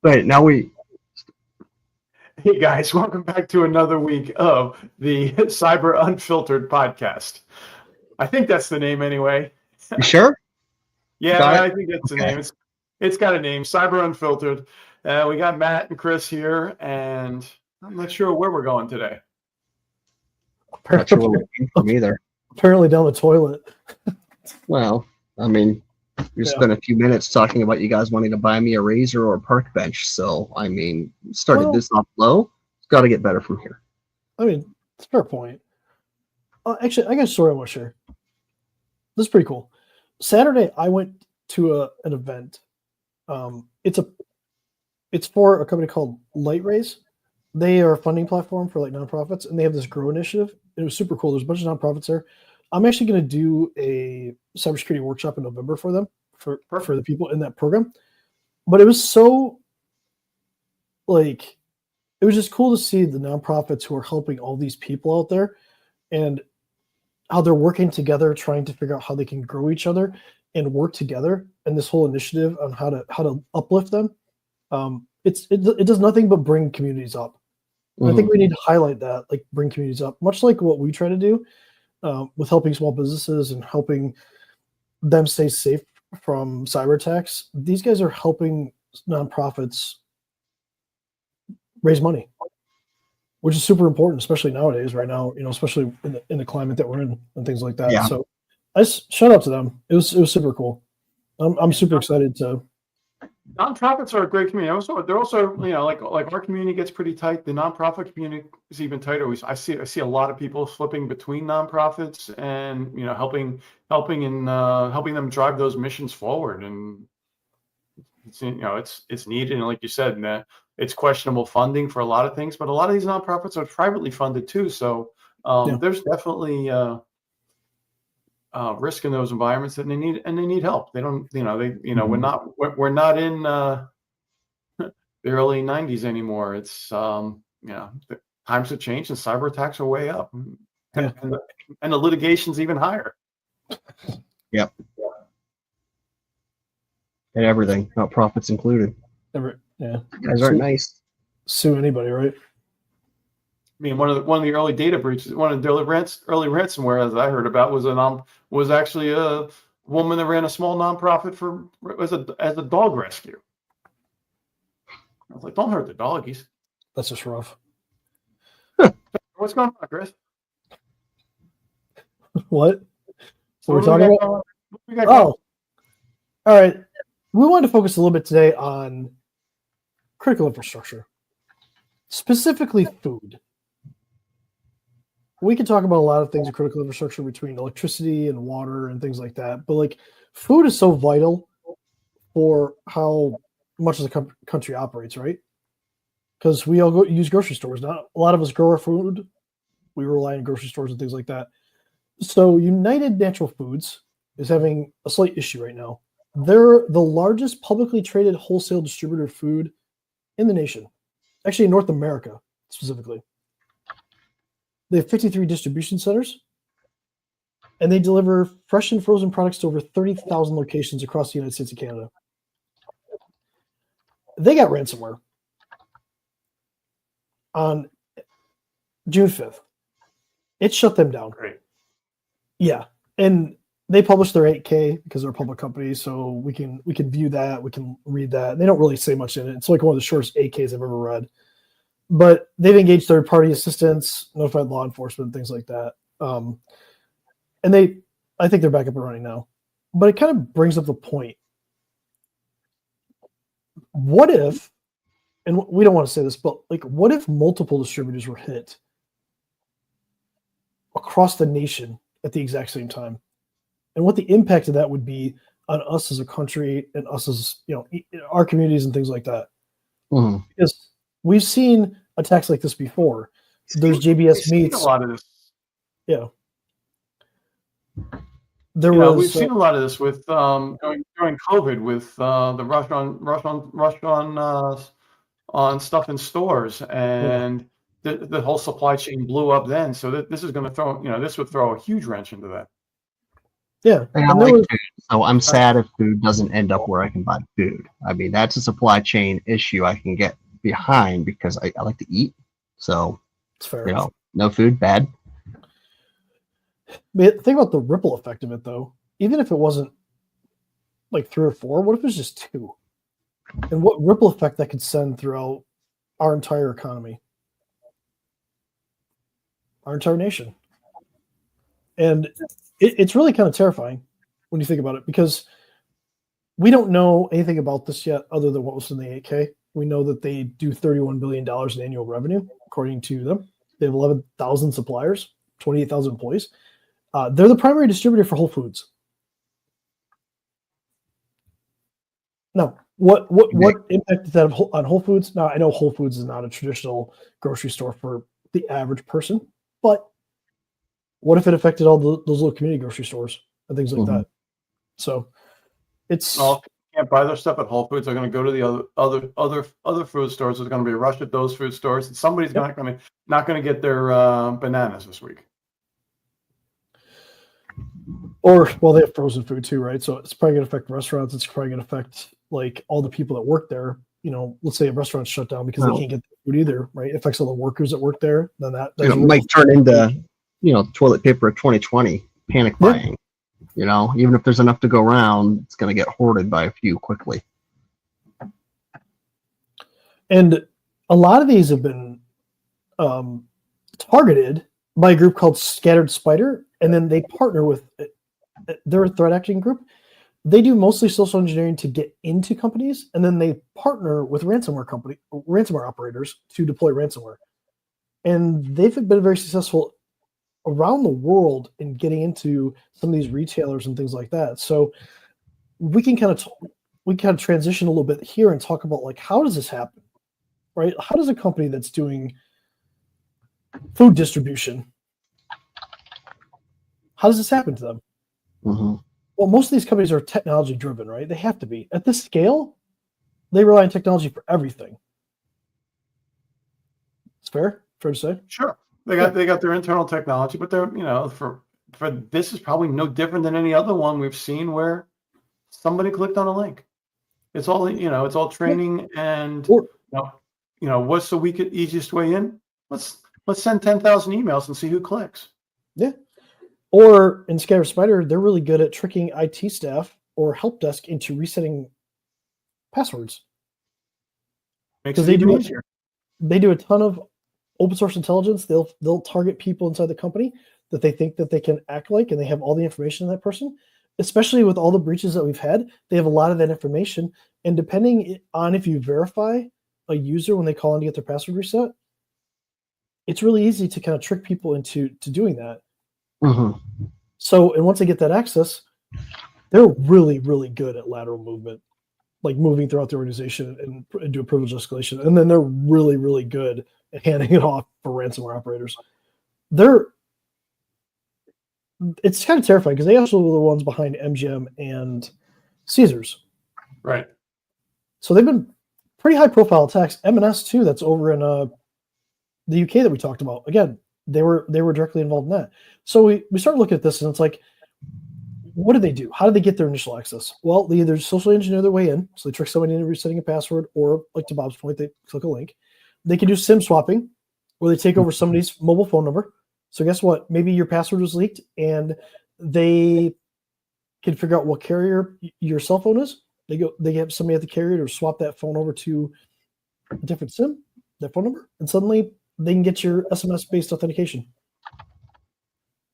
Right, now we... Hey guys, welcome back to another week of the Cyber Unfiltered podcast. I think that's the name anyway. You sure? Yeah, I think that's the name. It's got a name, Cyber Unfiltered. We got Matt and Chris here, and I'm not sure where we're going today. Not sure where we came from either. Apparently down the toilet. Well, I mean, we spent a few minutes talking about you guys wanting to buy me a razor or a park bench. So, I mean, started this off low. It's got to get better from here. I mean, it's a fair point. Actually, I got a story I want to share. This is pretty cool. Saturday, I went to an event. It's for a company called LightRaise. They are a funding platform for like nonprofits, and they have this Grow initiative. It was super cool. There's a bunch of nonprofits there. I'm actually going to do a cybersecurity workshop in November for them, for the people in that program. But it was so, like, it was just cool to see the nonprofits who are helping all these people out there and how they're working together, trying to figure out how they can grow each other and work together. And this whole initiative on how to uplift them. It does nothing but bring communities up. Mm-hmm. I think we need to highlight that, like bring communities up, much like what we try to do with helping small businesses and helping them stay safe from cyber attacks. These guys are helping nonprofits raise money, which is super important, especially nowadays, right now, especially in the climate that we're in and things like that. Yeah. So I just shout out to them. It was super cool. I'm super excited to. Nonprofits are a great community. They're also, like our community gets pretty tight. The nonprofit community is even tighter. I see a lot of people flipping between nonprofits and helping them drive those missions forward. And it's needed. And like you said, it's questionable funding for a lot of things, but a lot of these nonprofits are privately funded too. So there's definitely risk in those environments, and they need help. They don't, we're not in the early 90s anymore. It's the times have changed and cyber attacks are way up, and the litigation's even higher. Yep. And everything, not profits included. You guys aren't nice. Sue anybody, right? I mean, one of the early data breaches, one of the early ransomware, as I heard about, was actually a woman that ran a small nonprofit as a dog rescue. I was like, don't hurt the doggies. That's just rough. What's going on, Chris? What? So we're talking about? All right. We wanted to focus a little bit today on critical infrastructure, specifically food. We can talk about a lot of things in critical infrastructure between electricity and water and things like that. But like food is so vital for how much of the country operates, right? Because we all use grocery stores. Not a lot of us grow our food. We rely on grocery stores and things like that. So United Natural Foods is having a slight issue right now. They're the largest publicly traded wholesale distributor of food in the nation, actually in North America specifically. They have 53 distribution centers, and they deliver fresh and frozen products to over 30,000 locations across the United States and Canada. They got ransomware on June 5th. It shut them down. Great. Yeah, and they published their 8K because they're a public company, so we can view that, we can read that. And they don't really say much in it. It's like one of the shortest 8Ks I've ever read. But they've engaged third-party assistance, notified law enforcement, things like that. And I think they're back up and running now. But it kind of brings up the point. What if, and we don't want to say this, but like, what if multiple distributors were hit across the nation at the exact same time? And what the impact of that would be on us as a country and us as, our communities and things like that. Mm-hmm. Because we've seen attacks like this before. There's JBS Meats. A lot of this. Yeah. We've seen a lot of this with during COVID with the rush on stuff in stores, and the whole supply chain blew up then. So this is going to this would throw a huge wrench into that. Yeah, And I and there like was food, so I'm sad if food doesn't end up where I can buy food. I mean, that's a supply chain issue I can get behind because I like to eat. So, it's fair. you know, no food, bad. But think about the ripple effect of it, though. Even if it wasn't like 3 or 4, what if it was just 2? And what ripple effect that could send throughout our entire economy, our entire nation. And it's really kind of terrifying when you think about it, because we don't know anything about this yet other than what was in the 8K. We know that they do $31 billion in annual revenue, according to them. They have 11,000 suppliers, 28,000 employees. They're the primary distributor for Whole Foods. Now, what impact does that have on Whole Foods? Now, I know Whole Foods is not a traditional grocery store for the average person, but what if it affected all those little community grocery stores and things like that? So it's Well, if you can't buy their stuff at Whole Foods, they're going to go to the other food stores. There's going to be a rush at those food stores, and somebody's not going to get their bananas this week. Or, well, they have frozen food too, right? So it's probably going to affect restaurants. It's probably going to affect like all the people that work there. You know, let's say a restaurant's shut down because they can't get the food either, right? It affects all the workers that work there. Then that might turn into, toilet paper of 2020, panic buying. You know, even if there's enough to go around, it's going to get hoarded by a few quickly. And a lot of these have been targeted by a group called Scattered Spider, and then they partner with their threat acting group. They do mostly social engineering to get into companies, and then they partner with ransomware operators to deploy ransomware. And they've been very successful around the world in getting into some of these retailers and things like that. So we can kind of transition a little bit here and talk about like, how does this happen, right? How does a company that's doing food distribution, how does this happen to them? Mm-hmm. Well, most of these companies are technology driven, right? They have to be. At this scale, they rely on technology for everything. It's fair to say? Sure. They got their internal technology, but they're, for this is probably no different than any other one we've seen where somebody clicked on a link. It's all, it's all training and, what's the easiest way in? Let's send 10,000 emails and see who clicks. Yeah. Or in Scattered Spider, they're really good at tricking IT staff or help desk into resetting passwords. Makes it even easier. They do a ton of open source intelligence. They'll target people inside the company that they think that they can act like, and they have all the information on that person. Especially with all the breaches that we've had, they have a lot of that information. And depending on if you verify a user when they call in to get their password reset, it's really easy to kind of trick people into doing that. Mm-hmm. So, and once they get that access, they're really, really good at lateral movement, like moving throughout the organization and do a privilege escalation. And then they're really, really good at handing it off for ransomware operators. It's kind of terrifying because they also were the ones behind MGM and Caesars. Right. So they've been pretty high profile attacks. M&S too, that's over in the UK that we talked about. Again, they were directly involved in that. So we start looking at this and it's like, what do they do? How do they get their initial access? Well, they either socially engineer their way in, so they trick somebody into resetting a password, or like to Bob's point, they click a link. They can do SIM swapping, where they take over somebody's mobile phone number. So guess what? Maybe your password was leaked and they can figure out what carrier your cell phone is. They have somebody at the carrier to swap that phone over to a different SIM, that phone number, and suddenly they can get your SMS-based authentication.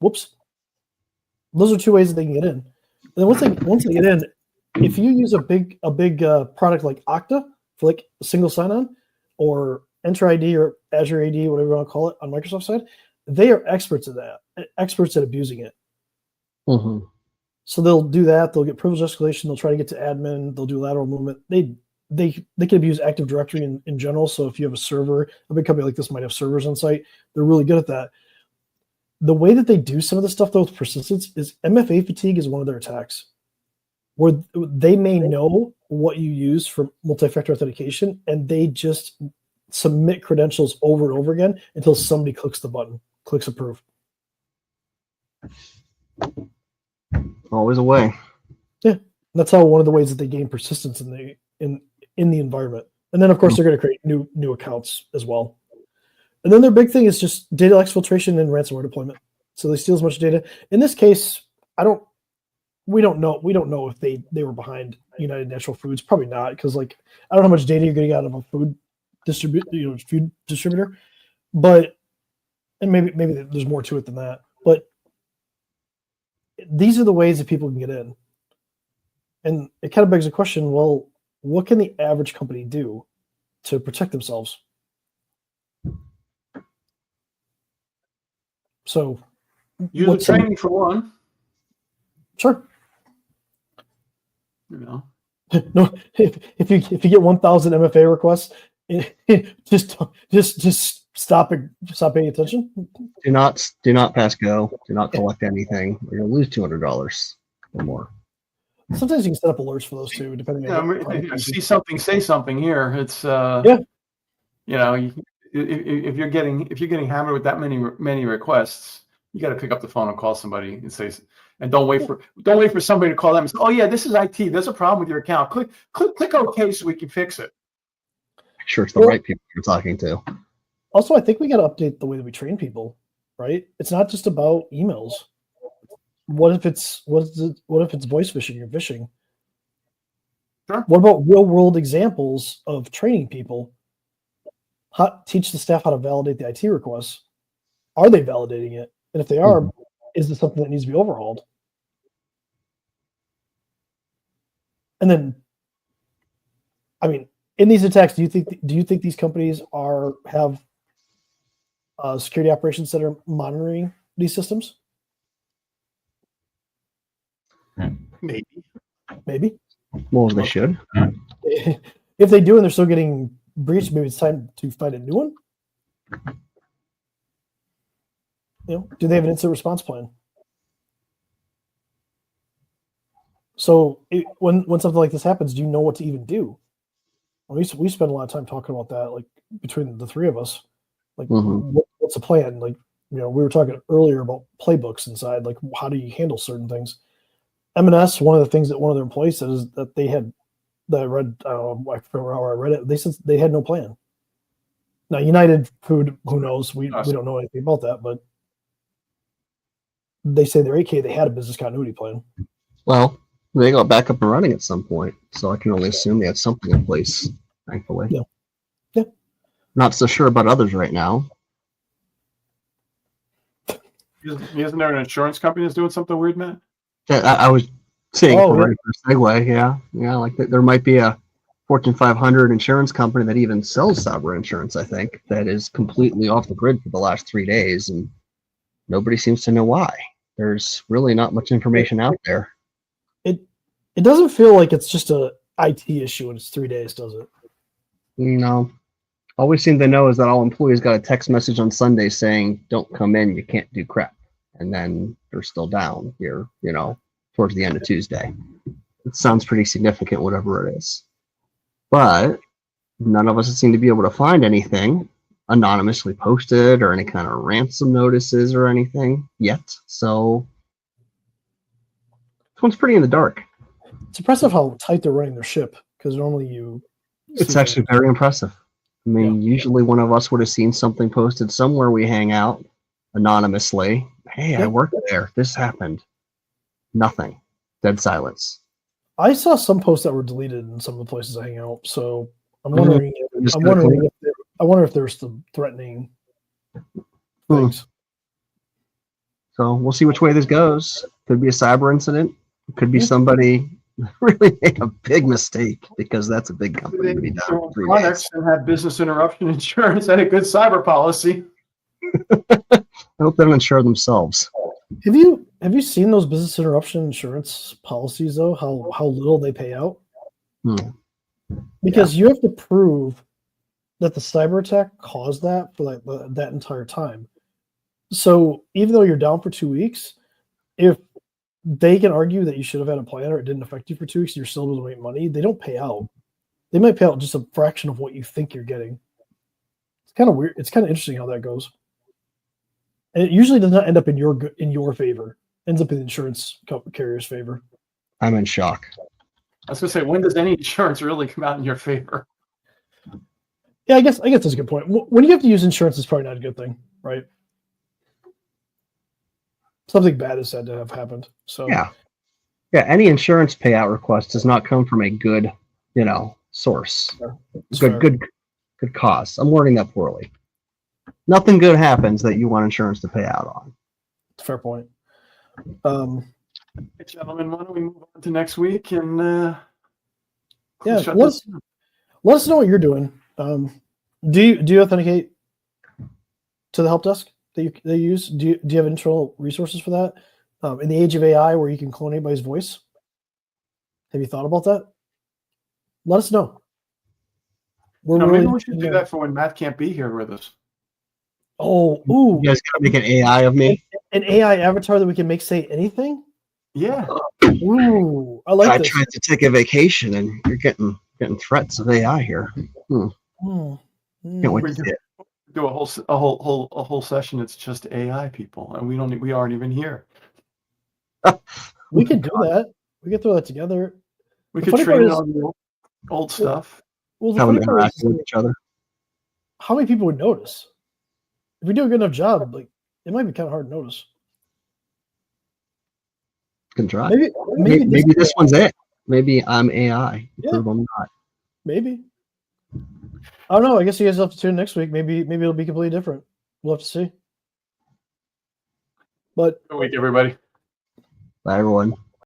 Whoops. Those are two ways that they can get in. And then once they get in, if you use a big product like Okta for like a single sign-on, or Enter ID or Azure AD, whatever you want to call it on Microsoft side, they are experts at that, experts at abusing it. Mm-hmm. So they'll do that. They'll get privilege escalation. They'll try to get to admin. They'll do lateral movement. They can abuse Active Directory in general. So if you have a server, a big company like this might have servers on site. They're really good at that. The way that they do some of the stuff though with persistence is MFA fatigue is one of their attacks, where they may know what you use for multi-factor authentication and they just submit credentials over and over again until somebody clicks the button, clicks approve. Always a way. Yeah, that's how one of the ways that they gain persistence in the environment. And then of course they're going to create new accounts as well. And then their big thing is just data exfiltration and ransomware deployment. So they steal as much data. In this case, we don't know if they were behind United Natural Foods. Probably not, because like I don't know how much data you're getting out of a food distributor, but and maybe there's more to it than that. But these are the ways that people can get in, and it kind of begs the question: well, what can the average company do to protect themselves? So, use the training for one. Sure. You know, no, if you get 1,000 MFA requests, just stop paying attention. Do not pass go. Do not collect anything. You're gonna lose $200 or more. Sometimes you can set up alerts for those too, depending on. if you see something, say something here. It's yeah. You know, if you're getting hammered with that many requests, you got to pick up the phone and call somebody and say, and don't wait for somebody to call them and say, oh yeah, this is IT. There's a problem with your account. Click OK so we can fix it. Make sure it's the right people you're talking to. Also, I think we got to update the way that we train people. Right? It's not just about emails. What if it's voice phishing or phishing? Sure. What about real world examples of training people? Teach the staff how to validate the IT requests. Are they validating it? And if they are, is this something that needs to be overhauled? And then, I mean, in these attacks, do you think these companies have security operations that are monitoring these systems? Maybe. Well, they should. If they do and they're still getting breached, maybe it's time to find a new one. Do they have an incident response plan? So when something like this happens, do you know what to even do? We spend a lot of time talking about that, like between the three of us. Like, what's the plan? Like, we were talking earlier about playbooks inside. Like, how do you handle certain things? M&S, one of the things that one of their employees said is that they had, that I read, I don't know, I forget how I read it. They said they had no plan. Now, United Food, who knows? We don't know anything about that, but they say their AK, they had a business continuity plan. Well, they got back up and running at some point, so I can only assume they had something in place, thankfully. Yeah. Not so sure about others right now. Isn't there an insurance company that's doing something weird, Matt? I was saying for segue, yeah, like there might be a Fortune 500 insurance company that even sells cyber insurance, I think, that is completely off the grid for the last 3 days, and nobody seems to know why. There's really not much information out there. It doesn't feel like it's just a IT issue and it's 3 days, does it? No. All we seem to know is that all employees got a text message on Sunday saying, don't come in, you can't do crap. And then they're still down here, towards the end of Tuesday. It sounds pretty significant, whatever it is. But none of us seem to be able to find anything anonymously posted or any kind of ransom notices or anything yet. So this one's pretty in the dark. It's impressive how tight they're running their ship, because normally it's actually very impressive. I mean, usually one of us would have seen something posted somewhere we hang out anonymously. Hey, I work there. This happened. Nothing. Dead silence. I saw some posts that were deleted in some of the places I hang out. So I'm wondering. I wonder if there's some threatening things. So we'll see which way this goes. Could be a cyber incident. Could be somebody really made a big mistake, because that's a big company to be down for 3 days. And have business interruption insurance and a good cyber policy. I hope they don't insure themselves. Have you seen those business interruption insurance policies though? How little they pay out? Because you have to prove that the cyber attack caused that for like that entire time. So even though you're down for 2 weeks, if they can argue that you should have had a plan or it didn't affect you for 2 weeks, you're still able to make money, they don't pay out. They might pay out just a fraction of what you think you're getting. It's kind of weird. It's kind of interesting how that goes. And it usually does not end up in your favor. ends up in the insurance carrier's favor. I'm in shock. I was gonna say, when does any insurance really come out in your favor? Yeah, I guess that's a good point. When you have to use insurance, it's probably not a good thing, right? Something bad is said to have happened. So Yeah. Any insurance payout request does not come from a good, source. it's fair. Good cause. I'm wording that poorly. Nothing good happens that you want insurance to pay out on. Fair point. Hey, gentlemen, why don't we move on to next week and Yeah, shut let this us, down? let us know what you're doing. Do you authenticate to the help desk that you use? Do you have internal resources for that? In the age of AI, where you can clone anybody's voice, have you thought about that? Let us know. We're No, really maybe we should interested do in that for when Matt can't be here with us. Oh, ooh, You guys gotta make an AI of me. an AI avatar that we can make say anything. Yeah. Ooh, I like I this. tried to take a vacation, and you're getting threats of AI here. Hmm. Can't wait to see it. Do a whole session. It's just AI people, and we aren't even here. We could do that. We could throw that together. We The could funny train part it is- on the old stuff. Well, the Have them funny part interact is, with each other. how many people would notice? If we do a good enough job, like it might be kind of hard to notice. Can try. Maybe This one's it. Maybe I'm AI. Yeah. Prove I'm not. Maybe. I don't know. I guess you guys will have to tune in next week. Maybe it'll be completely different. We'll have to see. But Good week, everybody. Bye, everyone.